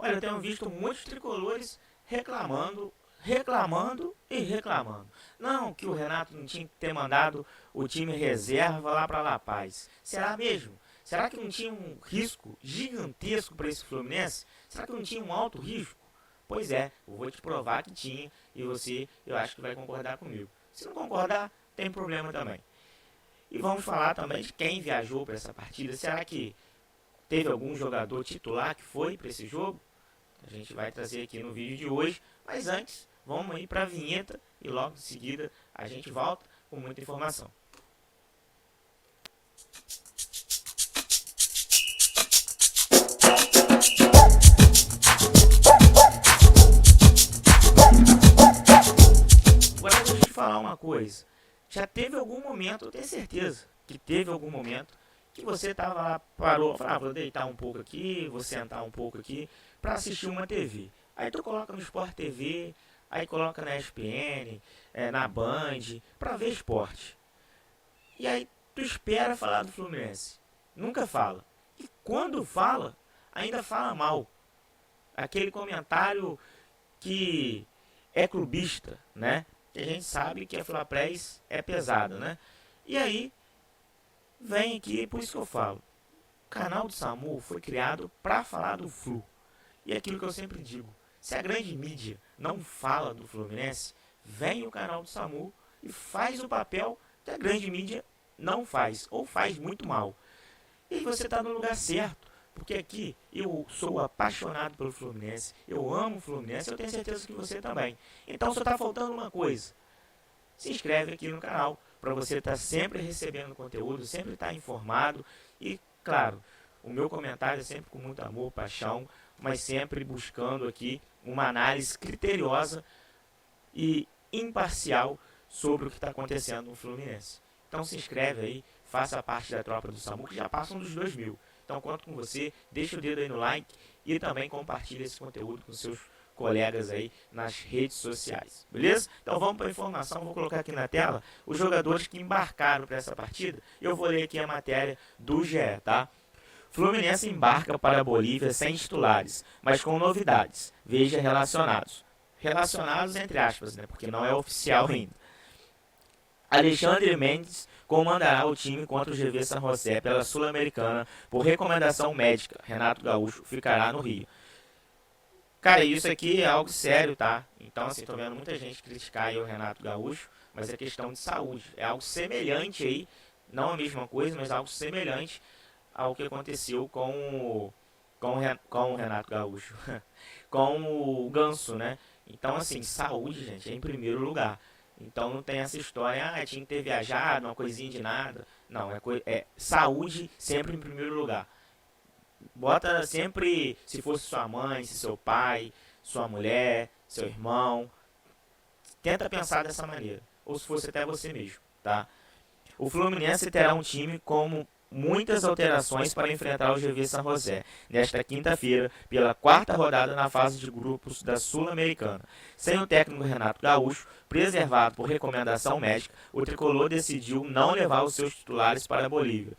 Olha, eu tenho visto muitos tricolores reclamando e reclamando. Não, que o Renato não tinha que ter mandado o time reserva lá para La Paz. Será mesmo? Será que não tinha um risco gigantesco para esse Fluminense? Será que não tinha um alto risco? Pois é, eu vou te provar que tinha e você, eu acho que vai concordar comigo. Se não concordar, tem problema também. E vamos falar também de quem viajou para essa partida. Será que teve algum jogador titular que foi para esse jogo? A gente vai trazer aqui no vídeo de hoje. Mas antes, vamos aí para a vinheta e logo em seguida a gente volta com muita informação. Agora deixa eu te falar uma coisa. Já teve algum momento, eu tenho certeza que teve algum momento, que você estava lá, parou, falou, vou deitar um pouco aqui, vou sentar um pouco aqui, para assistir uma TV. Aí tu coloca no Sport TV, aí coloca na ESPN, na Band, para ver esporte. E aí tu espera falar do Fluminense. Nunca fala. E quando fala, ainda fala mal. Aquele comentário que é clubista, né? Que a gente sabe que a Flapress é pesada, né? E aí, vem aqui, por isso que eu falo. O canal do SAMU foi criado para falar do Flu. E é aquilo que eu sempre digo. Se a grande mídia não fala do Fluminense, vem o canal do SAMU e faz o papel que a grande mídia não faz, ou faz muito mal. E você está no lugar certo. Porque aqui eu sou apaixonado pelo Fluminense, eu amo o Fluminense, eu tenho certeza que você também. Então só está faltando uma coisa. Se inscreve aqui no canal para você estar sempre recebendo conteúdo, sempre estar informado. E claro, o meu comentário é sempre com muito amor, paixão, mas sempre buscando aqui uma análise criteriosa e imparcial sobre o que está acontecendo no Fluminense. Então se inscreve aí, faça parte da tropa do SAMU, que já passam dos 2.000. Então conto com você, deixa o dedo aí no like e também compartilha esse conteúdo com seus colegas aí nas redes sociais, beleza? Então vamos para a informação, vou colocar aqui na tela os jogadores que embarcaram para essa partida. Eu vou ler aqui a matéria do GE, tá? Fluminense embarca para a Bolívia sem titulares, mas com novidades. Veja relacionados. Relacionados entre aspas, né? Porque não é oficial ainda. Alexandre Mendes comandará o time contra o GV San José pela Sul-Americana por recomendação médica. Renato Gaúcho ficará no Rio. Cara, isso aqui é algo sério, tá? Então, assim, tô vendo muita gente criticar aí o Renato Gaúcho, mas é questão de saúde. É algo semelhante aí, não a mesma coisa, mas algo semelhante ao que aconteceu com o Renato Gaúcho, com o Ganso, né? Então, assim, saúde, gente, é em primeiro lugar. Então não tem essa história, tinha que ter viajado, uma coisinha de nada. Não, é saúde sempre em primeiro lugar. Bota sempre, se fosse sua mãe, se seu pai, sua mulher, seu irmão. Tenta pensar dessa maneira. Ou se fosse até você mesmo, tá? O Fluminense terá um time com muitas alterações para enfrentar o GV San José nesta quinta-feira, pela quarta rodada na fase de grupos da Sul-Americana. Sem o técnico Renato Gaúcho, preservado por recomendação médica, o tricolor decidiu não levar os seus titulares para a Bolívia.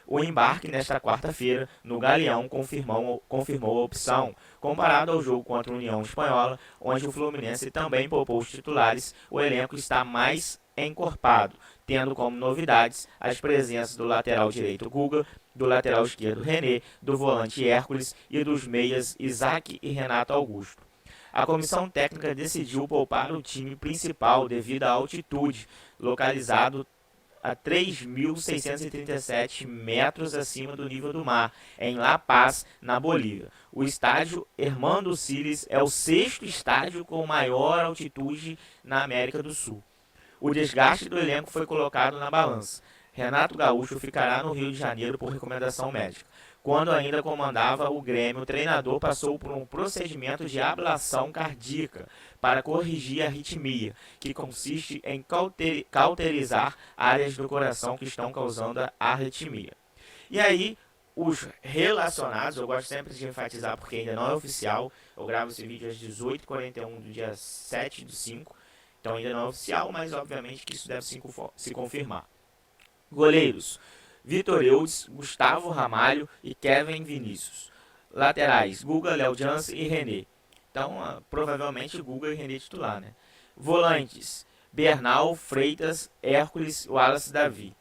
O embarque nesta quarta-feira no Galeão confirmou a opção. Comparado ao jogo contra a União Espanhola, onde o Fluminense também poupou os titulares, o elenco está mais encorpado, tendo como novidades as presenças do lateral direito Guga, do lateral esquerdo René, do volante Hércules e dos meias Isaac e Renato Augusto. A comissão técnica decidiu poupar o time principal devido à altitude, localizado a 3.637 metros acima do nível do mar, em La Paz, na Bolívia. O estádio Hermando Siles é o sexto estádio com maior altitude na América do Sul. O desgaste do elenco foi colocado na balança. Renato Gaúcho ficará no Rio de Janeiro por recomendação médica. Quando ainda comandava o Grêmio, o treinador passou por um procedimento de ablação cardíaca para corrigir a arritmia, que consiste em cauterizar áreas do coração que estão causando a arritmia. E aí, os relacionados, eu gosto sempre de enfatizar porque ainda não é oficial, eu gravo esse vídeo às 18h41 do dia 7/5, então ainda não é oficial, mas obviamente que isso deve se confirmar. Goleiros: Vitor Eudes, Gustavo Ramalho e Kevin Vinícius. Laterais, Guga, Léo Jansen e René. Então, provavelmente Guga e René titular, né? Volantes, Bernal, Freitas, Hércules, Wallace, Davi.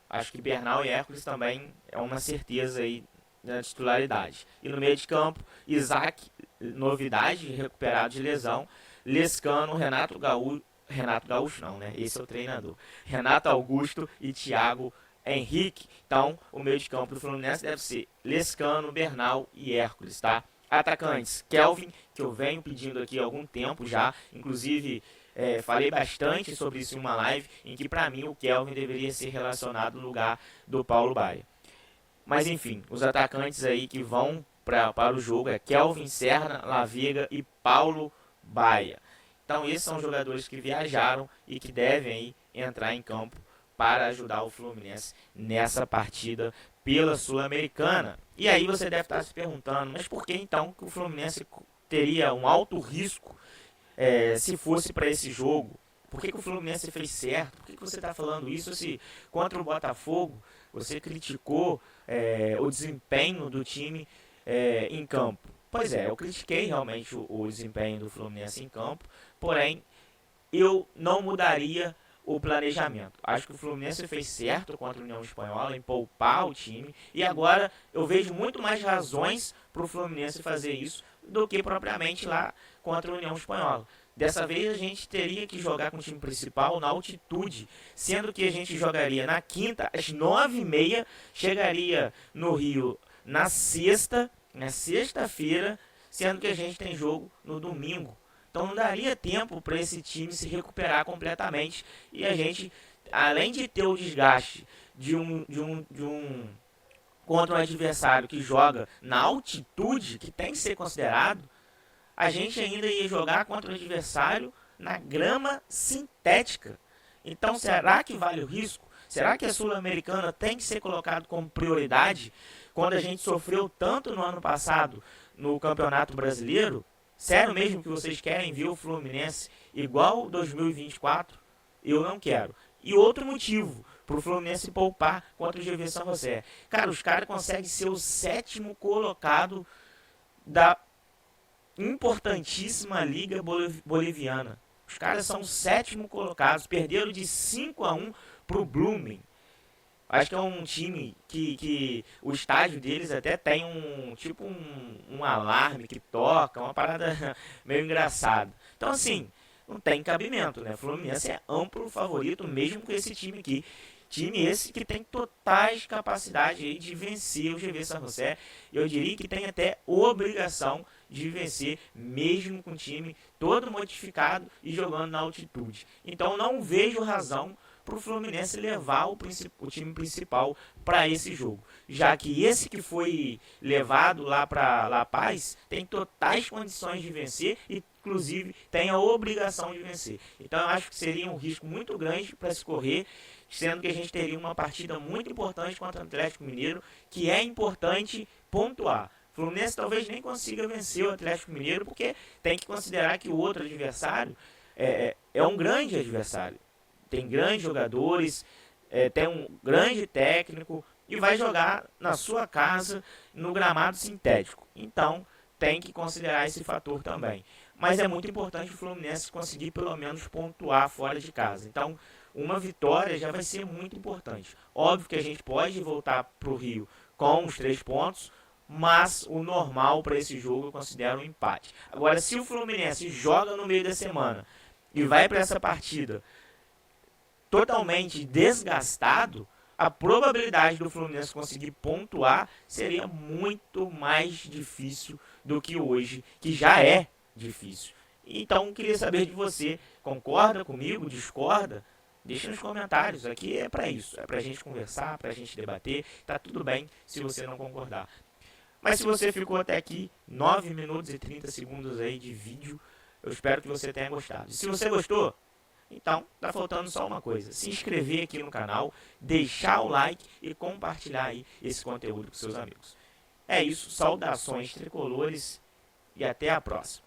Acho que Bernal e Hércules também é uma certeza aí na titularidade. E no meio de campo, Isaac, novidade, recuperado de lesão. Lescano, Renato Gaúcho não, né? Esse é o treinador. Renato Augusto e Thiago Henrique. Então, o meio de campo do Fluminense deve ser Lescano, Bernal e Hércules, tá? Atacantes, Kelvin, que eu venho pedindo aqui há algum tempo já. Inclusive, falei bastante sobre isso em uma live, em que para mim o Kelvin deveria ser relacionado no lugar do Paulo Baia. Mas enfim, os atacantes aí que vão para o jogo é Kelvin, Serna, Lavega e Paulo Baia. Então esses são jogadores que viajaram e que devem aí entrar em campo para ajudar o Fluminense nessa partida pela Sul-Americana. E aí você deve estar se perguntando, mas por que então que o Fluminense teria um alto risco se fosse para esse jogo? Por que o Fluminense fez certo? Por que você está falando isso se contra o Botafogo você criticou o desempenho do time em campo? Pois é, eu critiquei realmente o desempenho do Fluminense em campo, porém eu não mudaria o planejamento. Acho que o Fluminense fez certo contra a União Espanhola em poupar o time, e agora eu vejo muito mais razões para o Fluminense fazer isso do que propriamente lá contra a União Espanhola. Dessa vez a gente teria que jogar com o time principal na altitude, sendo que a gente jogaria na quinta às 9h30, chegaria no Rio na sexta-feira, sendo que a gente tem jogo no domingo. Então não daria tempo para esse time se recuperar completamente, e a gente, além de ter o desgaste de um contra um adversário que joga na altitude, que tem que ser considerado, a gente ainda ia jogar contra o adversário na grama sintética. Então, será que vale o risco? Será que a Sul-Americana tem que ser colocada como prioridade quando a gente sofreu tanto no ano passado no Campeonato Brasileiro? Sério mesmo que vocês querem ver o Fluminense igual 2024? Eu não quero. E outro motivo para o Fluminense poupar contra o GV São José. Cara, os caras conseguem ser o 7º colocado da importantíssima Liga Boliviana. Os caras são os 7º colocados. Perderam de 5-1 para o Blooming. Acho que é um time que o estádio deles até tem um alarme que toca, uma parada meio engraçada. Então, assim, não tem cabimento, né? O Fluminense é amplo favorito, mesmo com esse time aqui. Time esse que tem totais capacidade aí de vencer o GV São José. Eu diria que tem até obrigação de vencer, mesmo com o time todo modificado e jogando na altitude. Então, não vejo razão para o Fluminense levar o time principal para esse jogo, já que esse que foi levado lá para La Paz tem totais condições de vencer e inclusive tem a obrigação de vencer. Então eu acho que seria um risco muito grande para se correr, sendo que a gente teria uma partida muito importante contra o Atlético Mineiro, que é importante pontuar. O Fluminense talvez nem consiga vencer o Atlético Mineiro, porque tem que considerar que o outro adversário é um grande adversário. Tem grandes jogadores, tem um grande técnico e vai jogar na sua casa no gramado sintético. Então tem que considerar esse fator também. Mas é muito importante o Fluminense conseguir pelo menos pontuar fora de casa. Então uma vitória já vai ser muito importante. Óbvio que a gente pode voltar para o Rio com os 3 pontos, mas o normal para esse jogo eu considero um empate. Agora, se o Fluminense joga no meio da semana e vai para essa partida totalmente desgastado, a probabilidade do Fluminense conseguir pontuar seria muito mais difícil do que hoje, que já é difícil. Então, queria saber de você, concorda comigo, discorda? Deixa nos comentários, aqui é para isso, é para a gente conversar, para a gente debater, tá tudo bem se você não concordar. Mas se você ficou até aqui, 9 minutos e 30 segundos aí de vídeo, eu espero que você tenha gostado. E se você gostou, então, tá faltando só uma coisa, se inscrever aqui no canal, deixar o like e compartilhar aí esse conteúdo com seus amigos. É isso, saudações tricolores e até a próxima.